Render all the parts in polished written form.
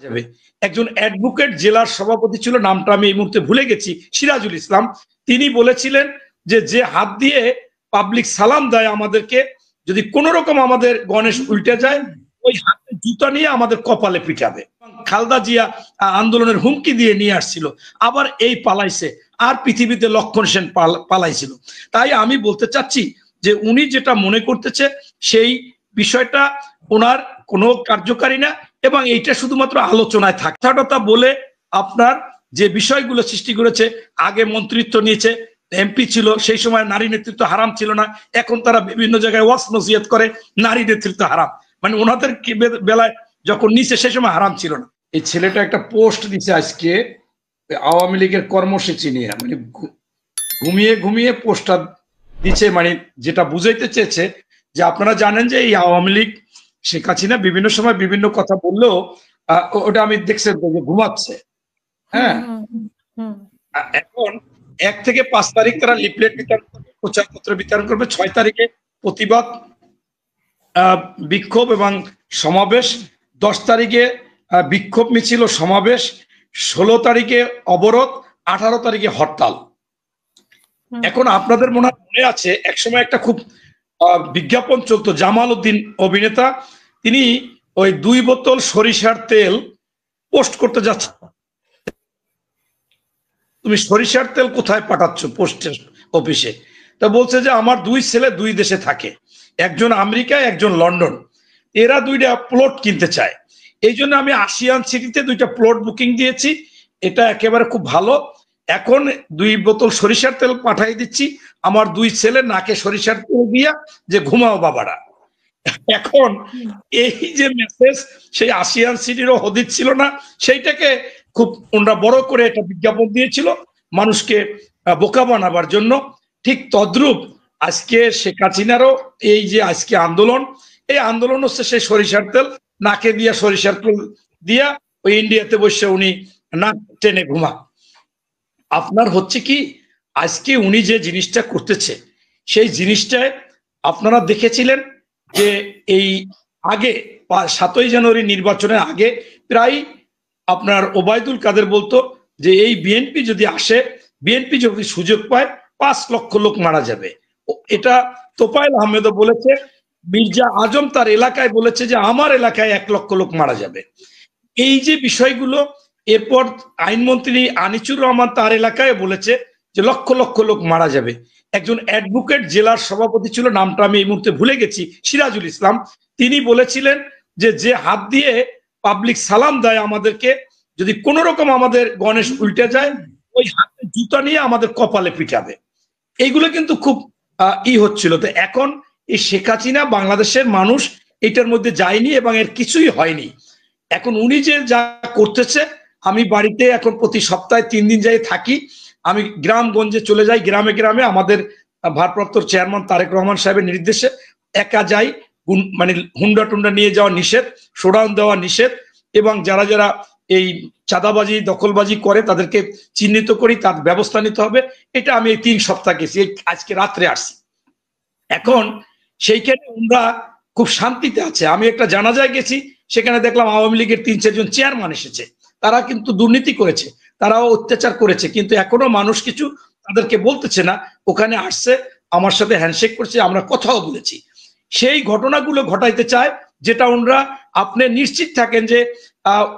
যাবে। একজন অ্যাডভোকেট জেলার সভাপতি ছিল, নামটা আমি এই মুহূর্তে ভুলে গেছি, সিরাজুল ইসলাম। তিনি বলেছিলেন যে যে হাত দিয়ে পাবলিক সালাম দেয় আমাদেরকে, যদি কোন রকম আমাদের গণেশ উল্টে যায়, ওই হাতে জুতা নিয়ে আমাদের কপালে পিটাবে। খালদা জিয়া আন্দোলনের হুমকি দিয়ে নিয়ে আসছিল, আবার এই পালাইছে, আর পৃথিবীতে লক্ষণ সেন পালাইছিল। তাই আমি বলতে চাচ্ছি যে উনি যেটা মনে করতেছে সেই বিষয়টা ওনার কোনো কার্যকারী না, এবং এইটা শুধুমাত্র আলোচনায় থাকতা বলে আপনার যে বিষয়গুলো সৃষ্টি করেছে। আগে মন্ত্রিত্ব নিয়েছে, এমপি ছিল, সেই সময় নারী নেতৃত্ব হারাম ছিল না। এখন তারা বিভিন্ন জায়গায় ওয়াজ নসিহত করে নারী নেতৃত্ব হারাম, মানে ওনাদের বেলায় যখন নিচে সেই সময় হারাম ছিল না। এই ছেলেটা একটা পোস্ট দিছে আজকে আওয়ামী লীগের কর্মসূচি নিয়ে, মানে ঘুমিয়ে ঘুমিয়ে পোস্টটা দিচ্ছে, মানে যেটা বুঝাইতে চেয়েছে যে আপনারা জানেন যে এই আওয়ামী লীগ শেখ হাসিনা বিভিন্ন সময় বিভিন্ন কথা বললেও ওটা আমি দেখছি ঘুমাচ্ছে। হ্যাঁ, এখন 1 থেকে 5 তারিখ তারা লিফলেট বিতরণ করবে, প্রচারপত্র বিতরণ করবে, 6 তারিখে প্রতিবাদ বিক্ষোভ এবং সমাবেশ, 10 তারিখে বিক্ষোভ মিছিল ও সমাবেশ, 16 তারিখে অবরোধ, 18 তারিখে হরতাল। এখন আপনাদের মনে আছে একসময় একটা খুব বিজ্ঞাপন চলতো, জামাল উদ্দিন অভিনেতা, তিনি ওই 2 বোতল সরিষার তেল পোস্ট করতে যাচ্ছে, তুমি সরিষার তেল কোথায় পাঠাচ্ছ পোস্টের অফিসে? তা বলছে যে আমার 2 ছেলে 2 দেশে থাকে, একজন আমেরিকায় একজন লন্ডন, এরা 2টা প্লট কিনতে চায়, এই জন্য আমি আশিয়ান সিটিতে 2টা প্লট বুকিং দিয়েছি, এটা একেবারে খুব ভালো। এখন 2 বোতল সরিষার তেল পাঠাই দিচ্ছি, আমার 2 ছেলে নাকে সরিষার তেল দিয়া যে ঘুমাও বাবারা। এখন এই যে মেসেজ সেই আশিয়ান সিটিরও হদিস ছিল না, সেইটাকে খুব ওনারা বড় করে একটা বিজ্ঞাপন দিয়েছিল মানুষকে বোকা বানাবার জন্য। ঠিক তদ্রূপ আজকে শেখ হাসিনারও এই যে আজকে আন্দোলন, এই আন্দোলন হচ্ছে সেই সরিষার তেল নাকে দিয়া, সরিষার তেল দিয়া ওই ইন্ডিয়াতে বসে উনি নাক টেনে ঘুমা। আপনার হচ্ছে কি আজকে উনি যে জিনিসটা করতেছে সেই জিনিসটায় আপনারা দেখেছিলেন যে এই আগে 7ই জানুয়ারি নির্বাচনের আগে প্রায় আপনার ওবায়দুল কাদের বলতো যে এই বিএনপি যদি আসে, বিএনপি যদি সুযোগ পায় 5 লক্ষ লোক মারা যাবে। এটা তোফায়েল আহমেদও বলেছে, মির্জা আজম তার এলাকায় বলেছে যে আমার এলাকায় 1 লক্ষ লোক মারা যাবে। এই যে বিষয়গুলো, এরপর আইনমন্ত্রী আনিচুর রহমান তার এলাকায় বলেছে যে লক্ষ লক্ষ লোক মারা যাবে। একজন অ্যাডভোকেট জেলার সভাপতি ছিল, নামটা আমি এই মুহূর্তে ভুলে গেছি, সিরাজুল ইসলাম। তিনি বলেছিলেন যে যে হাত দিয়ে পাবলিক সালাম দেয় আমাদেরকে, যদি কোন রকম আমাদের গণেশ উল্টে যায়, ওই হাতে জুতা নিয়ে আমাদের কপালে পিটাবে। এইগুলো কিন্তু খুব হচ্ছিল। তো এখন এই শেখ হাসিনা বাংলাদেশের মানুষ এটার মধ্যে যায়নি এবং এর কিছুই হয়নি। এখন উনি যে যা করতেছে, আমি বাড়িতে এখন প্রতি সপ্তাহে 3 দিন যাই থাকি, আমি গ্রামগঞ্জে চলে যাই, গ্রামে গ্রামে আমাদের ভারপ্রাপ্ত চেয়ারম্যান তারেক রহমান সাহেবের নির্দেশে একা যাই, মানে হুন্ডা টুন্ডা নিয়ে যাওয়া নিষেধ, শোডাউন দেওয়া নিষেধ, এবং যারা যারা এই চাঁদাবাজি দখলবাজি করে তাদেরকে চিহ্নিত করি, তার ব্যবস্থা নিতে হবে। এটা আমি এই 3 সপ্তাহ গেছি, আজকে রাত্রে আসছি। এখন সেইখানে আমরা খুব শান্তিতে আছে। আমি একটা জানাজায় গেছি, সেখানে দেখলাম আওয়ামী লীগের 3-4 জন চেয়ারম্যান এসেছে, তারা কিন্তু দুর্নীতি করেছে, তারাও অত্যাচার করেছে, কিন্তু এখনো মানুষ কিছু তাদেরকে বলতেছে না। ওখানে আসছে, আমার সাথে হ্যান্ডশেক করছে, আমরা কথাও বলেছি। সেই ঘটনাগুলো ঘটাইতে চায়, যেটা ওনারা আপনি নিশ্চিত থাকেন যে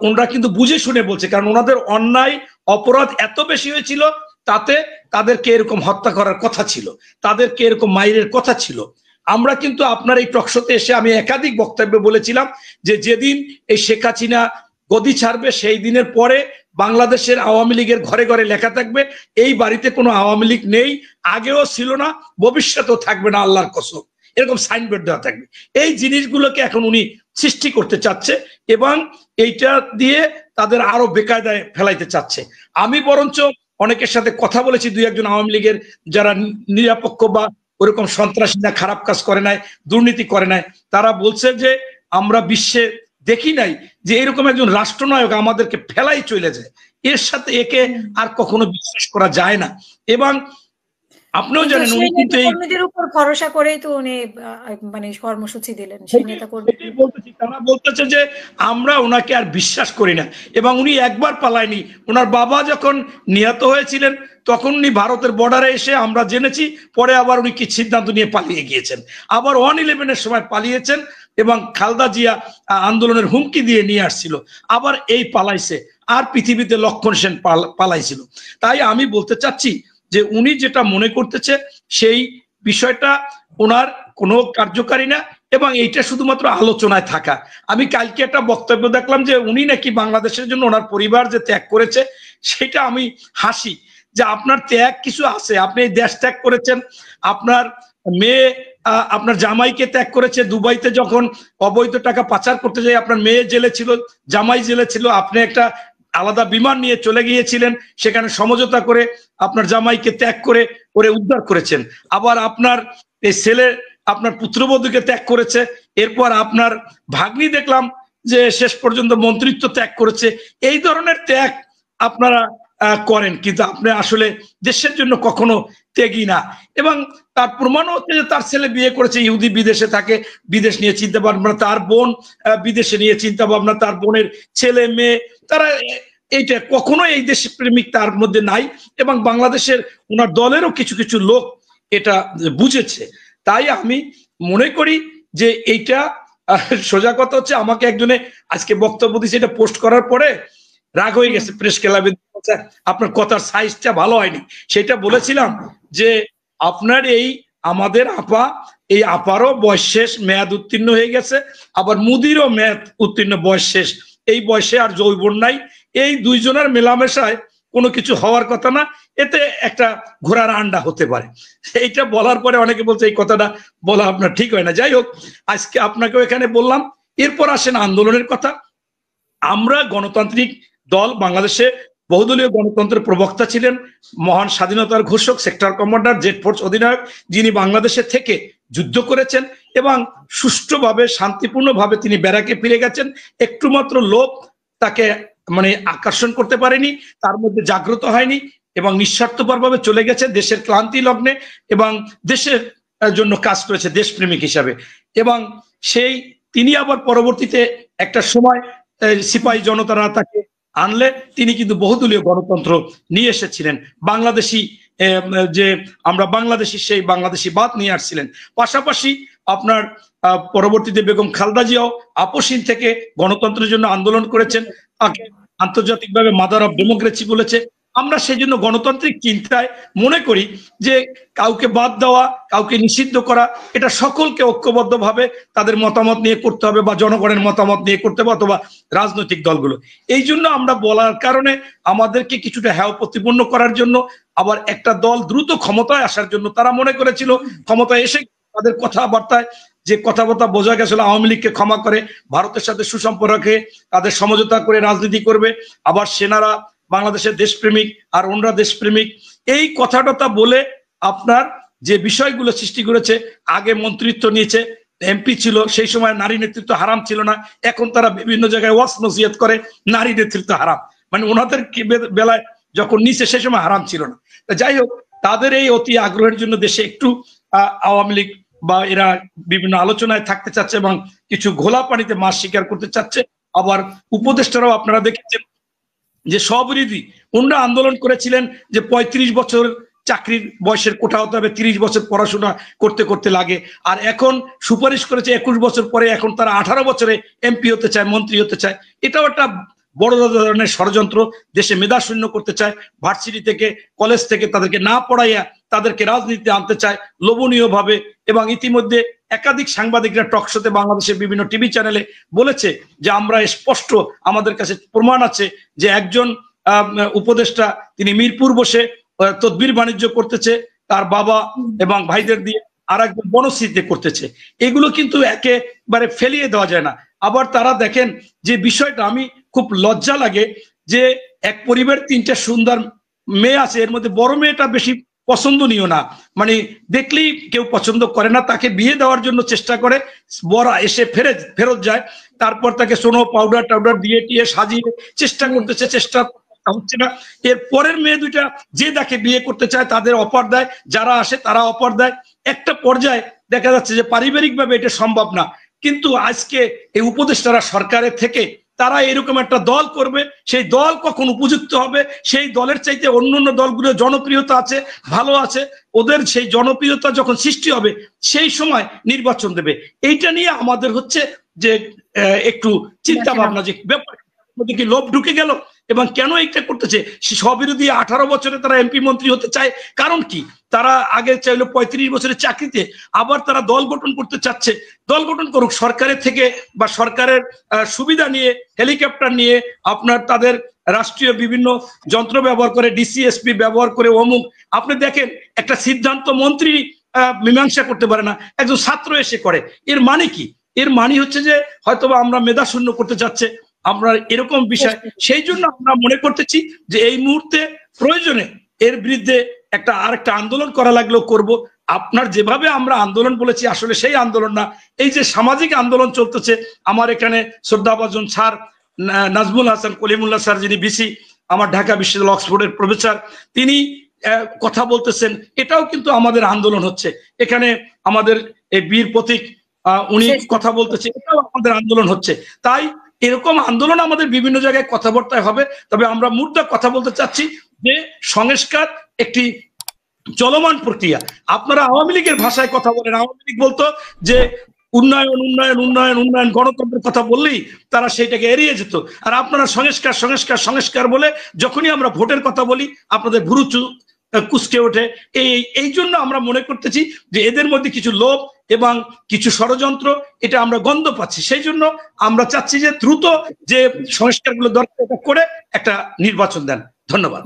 ওনারা কিন্তু বুঝে শুনে বলছে, কারণ ওনাদের অন্যায় অপরাধ এত বেশি হয়েছিল, তাতে তাদেরকে এরকম হত্যা করার কথা ছিল, তাদেরকে এরকম মাইরের কথা ছিল। আমরা কিন্তু আপনার এই টকশোতে এসে আমি একাধিক বক্তব্যে বলেছিলাম যে যেদিন এই শেখ হাসিনা গদি ছাড়বে, সেই দিনের পরে বাংলাদেশের আওয়ামী লীগের ঘরে ঘরে লেখা থাকবে এই বাড়িতে কোনো আওয়ামী লীগ নেই, আগেও ছিল না, ভবিষ্যতেও থাকবে না, আল্লাহর কসম, এরকম সাইনবোর্ড দেওয়া থাকবে। এই জিনিসগুলোকে এখন উনি সৃষ্টি করতে চাচ্ছে এবং এইটা দিয়ে তাদের আরো বেকায়দায় ফেলাইতে চাচ্ছে। আমি বরঞ্চ অনেকের সাথে কথা বলেছি, 2-1 জন আওয়ামী লীগের যারা নিরপেক্ষ বা ওরকম সন্ত্রাসীরা খারাপ কাজ করে নাই, দুর্নীতি করে নাই, তারা বলছে যে আমরা বিশ্বে দেখি নাই যে এরকম একজন রাষ্ট্রনায়ক আমাদেরকে ফেলাই চলে যায়, এর সাথে একে আর কখনো বিশ্বাস করা যায় না। এবং আপনিও কিন্তু জানেন উনি সেই কিন্তু এই নেতাকর্মীদের উপর ভরসা করেই তো উনি মানে কর্মসূচি দিলেন সেই নেতাকর্মী। সেটাই বলতেছি, তারা বলতেছে যে আমরা ওনাকে আর বিশ্বাস করি না। এবং উনি একবার পালায়নি, ওনার বাবা যখন নিহত হয়েছিলেন তখন উনি ভারতের বর্ডারে এসে আমরা জেনেছি, পরে আবার উনি কি সিদ্ধান্ত নিয়ে পালিয়ে গিয়েছেন, আবার 111-এর সময় পালিয়েছেন এবং খালেদা জিয়া আন্দোলনের হুমকি দিয়ে নিয়ে আসছিল, আবার এই পালাইছে। আর পৃথিবীতে লক্ষণ সেন পালাইছিল। তাই আমি বলতে চাচ্ছি যে উনি যেটা মনে করতেছে সেই বিষয়টা ওনার কোনো কার্যকারী না, এবং এইটা শুধুমাত্র আলোচনায় থাকা। আমি কালকে একটা বক্তব্য দেখলাম যে উনি নাকি বাংলাদেশের জন্য ওনার পরিবার যে ত্যাগ করেছে, সেটা আমি হাসি যে আপনার ত্যাগ কিছু আছে, আপনি এই দেশ ত্যাগ করেছেন, আপনার মেয়ে আপনার জামাইকে ত্যাগ করেছে, দুবাইতে যখন অবৈধ টাকা পাচার করতে যায় আপনার মেয়ে জেলে ছিল, জামাই জেলে ছিল, আপনি একটা আলাদা বিমান নিয়ে চলে গিয়েছিলেন, সেখানে সমঝোতা করে আপনার জামাইকে ত্যাগ করে ওরে উদ্ধার করেছেন। আবার আপনার এই ছেলে আপনার পুত্রবধূকে ত্যাগ করেছে, এরপর আপনার ভাগ্নি দেখলাম যে শেষ পর্যন্ত মন্ত্রিত্ব ত্যাগ করেছে। এই ধরনের ত্যাগ আপনারা করেন, কিন্তু আপনি আসলে দেশের জন্য কখনো ত্যাগী না। এবং তার প্রমাণও হচ্ছে যে তার ছেলে বিয়ে করেছে ইহুদি, বিদেশে থাকে, বিদেশ নিয়ে চিন্তা ভাবনা, তার বোন বিদেশে নিয়ে চিন্তা ভাবনা, তার বোনের ছেলে মেয়ে তারা এইটা কখনো এই দেশ প্রেমিক তার মধ্যে নাই। এবং বাংলাদেশের ওনার দলেরও কিছু কিছু লোক এটা বুঝেছে। তাই আমি মনে করি যে এইটা সোজা কথা হচ্ছে, আমাকে একজনে আজকে বক্তব্য দিয়েছে, এটা পোস্ট করার পরে রাগ হয়ে গেছে প্রেস ক্লাবে, আপনার কথার সাইজটা ভালো হয়নি। সেটা বলেছিলাম যে আপনার এই আমাদের আপা, এই আপারও বয়স শেষ, মেয়াদ উত্তীর্ণ হয়ে গেছে, আবার মুদিরও মেয়াদ উত্তীর্ণ, বয়স শেষ, এই বয়সে আর যৌবন নাই, এই দুইজনের মেলামেশায় কোনো কিছু হওয়ার কথা না, এতে একটা ঘোড়ার আন্ডা হতে পারে। এইটা বলার পরে অনেকে বলছে এই কথাটা বলা আপনার ঠিক হয় না। যাই হোক, আজকে আপনাকেও এখানে বললাম। এরপর আসেন আন্দোলনের কথা। আমরা গণতান্ত্রিক দল, বাংলাদেশে বহুদলীয় গণতন্ত্রের প্রবক্তা ছিলেন মহান স্বাধীনতার ঘোষক সেক্টর কমান্ডার জেড ফোর্স অধিনায়ক, যিনি বাংলাদেশে থেকে যুদ্ধ করেছেন এবং সুষ্ঠুভাবে শান্তিপূর্ণভাবে তিনি ব্যারাকে ফিরে গেছেন। একটু মাত্র লোক তাকে মানে আকর্ষণ করতে পারেনি, তার মধ্যে জাগ্রত হয়নি, এবং নিঃস্বার্থপরভাবে চলে গেছে দেশের ক্লান্তি লগ্নে, এবং দেশের জন্য কাজ করেছে দেশপ্রেমিক হিসাবে। এবং সেই তিনি আবার পরবর্তীতে একটা সময় সিপাহী জনতারা তাকে আনলে তিনি কিন্তু বহুদলীয় গণতন্ত্র নিয়ে এসেছিলেন, বাংলাদেশি যে আমরা বাংলাদেশি সেই বাংলাদেশি বাদ নিয়ে আসছিলেন। পাশাপাশি আপনার পরবর্তীতে বেগম খালেদা জিয়াও আপোষহীন থেকে গণতন্ত্রের জন্য আন্দোলন করেছেন, তাকে আন্তর্জাতিকভাবে মাদার অফ ডেমোক্রেসি বলেছে। আমরা সেই জন্য গণতান্ত্রিক চিন্তায় মনে করি যে কাউকে বাদ দেওয়া, কাউকে নিষিদ্ধ করা, এটা সকলকে ঐক্যবদ্ধভাবে তাদের মতামত নিয়ে করতে হবে, বা জনগণের মতামত নিয়ে করতে হবে, অথবা রাজনৈতিক দলগুলো। এই জন্য আমরা বলার কারণে আমাদেরকে কিছুটা হ্যায় প্রতিপন্ন করার জন্য, আবার একটা দল দ্রুত ক্ষমতায় আসার জন্য তারা মনে করেছিল ক্ষমতায় এসে তাদের কথাবার্তায় যে কথাবার্তা বোঝা গেছিল আওয়ামী লীগকে ক্ষমা করে ভারতের সাথে সুসম্পর্কে তাদের সমঝোতা করে রাজনীতি করবে, আবার সেনারা বাংলাদেশের দেশপ্রেমিক আর ওনরা দেশপ্রেমিক, এই কথাটা বলে আপনার যে বিষয়গুলো সৃষ্টি করেছে। আগে মন্ত্রিত্ব নিয়েছে, এমপি ছিল, সেই সময় নারী নেতৃত্ব হারাম ছিল না, এখন তারা বিভিন্ন জায়গায় ওয়াজ নসিহত করে নারী নেতৃত্ব হারাম, মানে ওনাদের বেলায় যখন নিচে সেই সময় হারাম ছিল না। যাই হোক, তাদের এই অতি আগ্রহের জন্য দেশে একটু আওয়ামী লীগ বা এরা বিভিন্ন আলোচনায় থাকতে চাচ্ছে এবং কিছু ঘোলা পানিতে মাছ শিকার করতে চাচ্ছে। আবার উপদেষ্টারাও আপনারা দেখেছেন যে স্ববিরোধী, ওনারা আন্দোলন করেছিলেন যে ৩৫ বছর চাকরির বয়সের কোটা হতে হবে, ৩০ বছর পড়াশোনা করতে করতে লাগে, আর এখন সুপারিশ করেছে ২১ বছর পরে এখন তারা ১৮ বছরে এমপি হতে চায়, মন্ত্রী হতে চায়। এটাও একটা বড় ধরনের ষড়যন্ত্র, দেশে মেধা শূন্য করতে চায়, ভার্সিটি থেকে কলেজ থেকে তাদেরকে না পড়াইয়া তাদেরকে রাজনীতিতে আনতে চায় লোভনীয় ভাবে। এবং ইতিমধ্যে একাধিক সাংবাদিকরা টকশোতে বাংলাদেশের বিভিন্ন টিভি চ্যানেলে বলেছে যে আমরা স্পষ্ট, আমাদের কাছে প্রমাণ আছে যে একজন উপদেষ্টা তিনি মিরপুর বসে তদবির বাণিজ্য করতেছে তার বাবা এবং ভাইদের দিয়ে, আর একজন বনশ্রীতে করতেছে। এগুলো কিন্তু একেবারে ফেলিয়ে দেওয়া যায় না। আবার তারা দেখেন যে বিষয়টা আমি খুব লজ্জা লাগে যে এক পরিবার ৩টা সুন্দর মেয়ে আছে, এর মধ্যে বড় মেয়েটা বেশি পছন্দনীয় না, মানে দেখলেই কেউ পছন্দ করে না, তাকে বিয়ে দেওয়ার জন্য চেষ্টা করে, বড় এসে ফেরত যায়, তারপর তাকে সোনো পাউডার টাউডার দিয়ে টিয়ে সাজিয়ে চেষ্টা করতেছে, চেষ্টা হচ্ছে না। এর পরের মেয়ে দুইটা যে তাকে বিয়ে করতে চায় তাদের অফার দেয়, যারা আসে তারা অফার দেয়। একটা পর্যায়ে দেখা যাচ্ছে যে পারিবারিকভাবে এটা সম্ভব না, কিন্তু আজকে এই উপদেষ্টারা সরকারের থেকে তারা এরকম একটা দল করবে, সেই দল কখন উপযুক্ত হবে, সেই দলের চাইতে অন্যান্য দলগুলোর জনপ্রিয়তা আছে, ভালো আছে, ওদের সেই জনপ্রিয়তা যখন সৃষ্টি হবে সেই সময় নির্বাচন দেবে। এইটা নিয়ে আমাদের হচ্ছে যে একটু চিন্তা ভাবনা, যে ব্যাপার মধ্যে কি লোভ ঢুকে গেল এবং কেন এটা করতেছে। স্ববিরোধী 18 বছরে তারা এমপি মন্ত্রী হতে চায়, কারণ কি? তারা আগে চাইলো 35 বছরের চাকরিতে, আবার তারা দল গঠন করতে চাচ্ছে। দল গঠন করুক সরকারের থেকে বা সরকারের সুবিধা নিয়ে, হেলিকপ্টার নিয়ে, আপনার তাদের রাষ্ট্রীয় বিভিন্ন যন্ত্র ব্যবহার করে, ডিসিএসপি ব্যবহার করে, অমুক। আপনি দেখেন একটা সিদ্ধান্ত মন্ত্রী মীমাংসা করতে পারে না, একজন ছাত্র এসে করে। এর মানে কি? এর মানে হচ্ছে যে হয়তোবা আমরা মেধা শূন্য করতে চাচ্ছে, আমরা এরকম বিষয়। সেই জন্য আমরা মনে করতেছি যে এই মুহূর্তে প্রয়োজনে এর বিরুদ্ধে আরেকটা আন্দোলন করা লাগলেও করব। আপনার যেভাবে আমরা আন্দোলন বলেছি আসলে সেই আন্দোলন না, এই যে সামাজিক আন্দোলন চলতেছে। আমার এখানে শ্রদ্ধাভাজন স্যার নাজমুল হাসান কলিমুল্লাহ স্যার, যিনি বিসি, আমার ঢাকা বিশ্ববিদ্যালয় অক্সফোর্ডের প্রফেসর, তিনি কথা বলতেছেন, এটাও কিন্তু আমাদের আন্দোলন হচ্ছে। এখানে আমাদের এই বীর প্রতীক উনি কথা বলতেছে, এটাও আমাদের আন্দোলন হচ্ছে। তাই এরকম আন্দোলন আমাদের বিভিন্ন জায়গায় কথাবার্তায় হবে। তবে আমরা মুদ্রা কথা বলতে চাচ্ছি যে সংস্কার একটি চলমান প্রক্রিয়া। আপনারা আওয়ামী লীগের ভাষায় কথা বলেন, আওয়ামী লীগ বলতো যে উন্নয়ন উন্নয়ন উন্নয়ন উন্নয়ন, গণতন্ত্রের কথা বললেই তারা সেইটাকে এড়িয়ে যেত। আর আপনারা সংস্কার সংস্কার সংস্কার বলে যখনই আমরা ভোটের কথা বলি আপনাদের ভুরু কুচকে ওঠে। এই জন্য আমরা মনে করতেছি যে এদের মধ্যে কিছু লোভ এবং কিছু ষড়যন্ত্র, এটা আমরা গন্ধ পাচ্ছি। সেই জন্য আমরা চাচ্ছি যে দ্রুত যে সংস্কারগুলো দরকার এটা করে একটা নির্বাচন দেন। ধন্যবাদ।